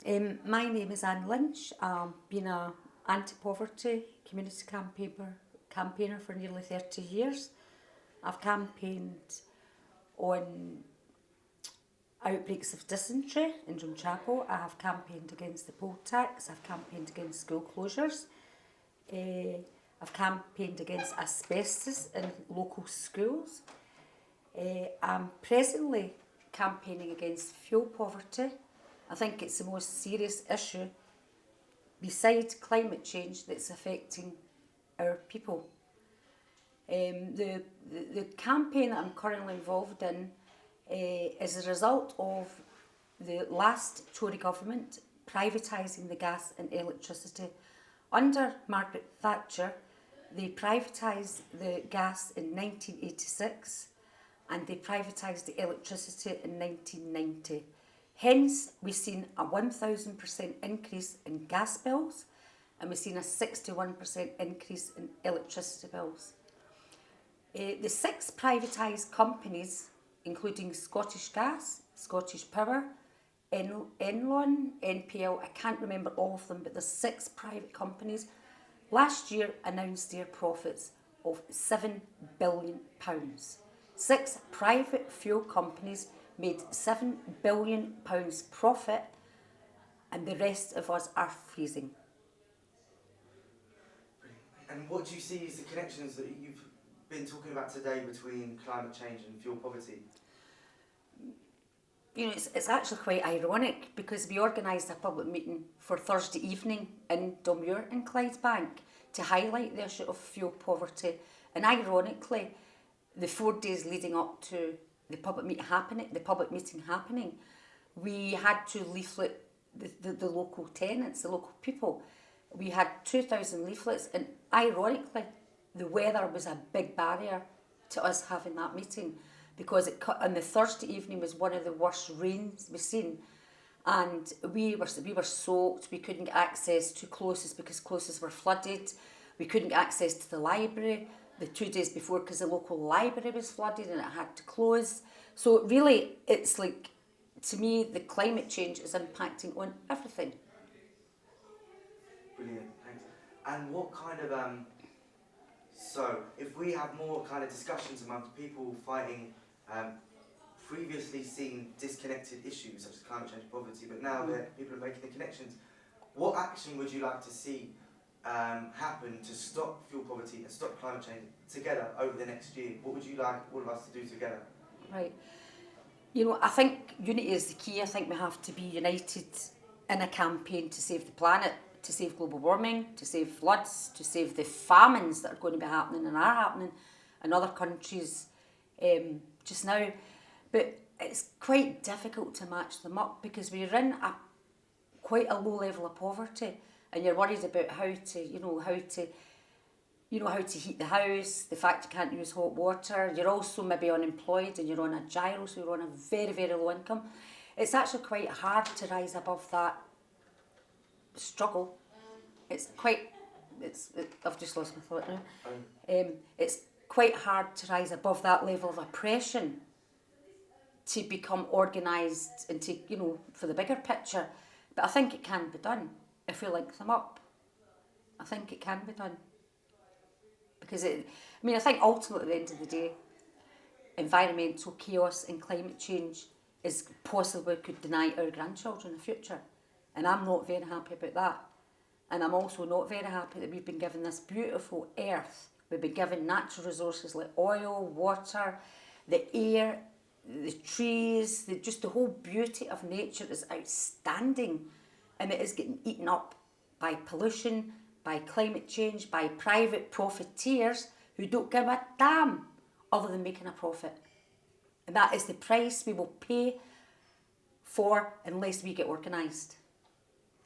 My name is Anne Lynch. I've been an anti-poverty community campaigner for nearly 30 years. I've campaigned on outbreaks of dysentery in Drumchapel. I have campaigned against the poll tax. I've campaigned against school closures. I've campaigned against asbestos in local schools. I'm presently campaigning against fuel poverty. I think it's the most serious issue besides climate change that's affecting our people. The campaign that I'm currently involved in is a result of the last Tory government privatising the gas and electricity. Under Margaret Thatcher, they privatised the gas in 1986 and they privatised the electricity in 1990. Hence, we've seen a 1,000% increase in gas bills and we've seen a 61% increase in electricity bills. The 6 privatised companies, including Scottish Gas, Scottish Power, Enlon, NPL, I can't remember all of them, but there's 6 private companies, last year announced their profits of £7 billion. 6 private fuel companies made £7 billion profit, and the rest of us are freezing. And what do you see as the connections that you've been talking about today between climate change and fuel poverty? You know, it's actually quite ironic because we organised a public meeting for Thursday evening in Dunmuir and Clydebank to highlight the issue of fuel poverty. And ironically, the 4 days leading up to the public meeting happening, we had to leaflet the local tenants, the local people. We had 2,000 leaflets, and ironically, the weather was a big barrier to us having that meeting because on the Thursday evening was one of the worst rains we've seen, and we were soaked. We couldn't get access to closes because closes were flooded. We couldn't get access to the library the 2 days before because the local library was flooded and it had to close. So really, it's like, to me, the climate change is impacting on everything. Brilliant, thanks. And what kind of, so if we have more kind of discussions amongst people fighting previously seen disconnected issues such as climate change and poverty, but now that people are making the connections, what action would you like to see happen to stop fuel poverty and stop climate change together over the next year? What would you like all of us to do together? Right. You know, I think unity is the key. I think we have to be united in a campaign to save the planet, to save global warming, to save floods, to save the famines that are going to be happening and are happening in other countries just now. But it's quite difficult to match them up because we're in quite a low level of poverty, and you're worried about how to heat the house, the fact you can't use hot water. You're also maybe unemployed and you're on a gyro, so you're on a very, very low income. It's actually quite hard to rise above that struggle. I've just lost my thought now. It's quite hard to rise above that level of oppression to become organised and to, for the bigger picture. But I think it can be done if we link them up. I think it can be done. Because I think ultimately at the end of the day, environmental chaos and climate change is possibly could deny our grandchildren a future. And I'm not very happy about that. And I'm also not very happy that we've been given this beautiful earth. We've been given natural resources like oil, water, the air, the trees, just the whole beauty of nature is outstanding. And it is getting eaten up by pollution, by climate change, by private profiteers who don't give a damn other than making a profit. And that is the price we will pay for unless we get organised.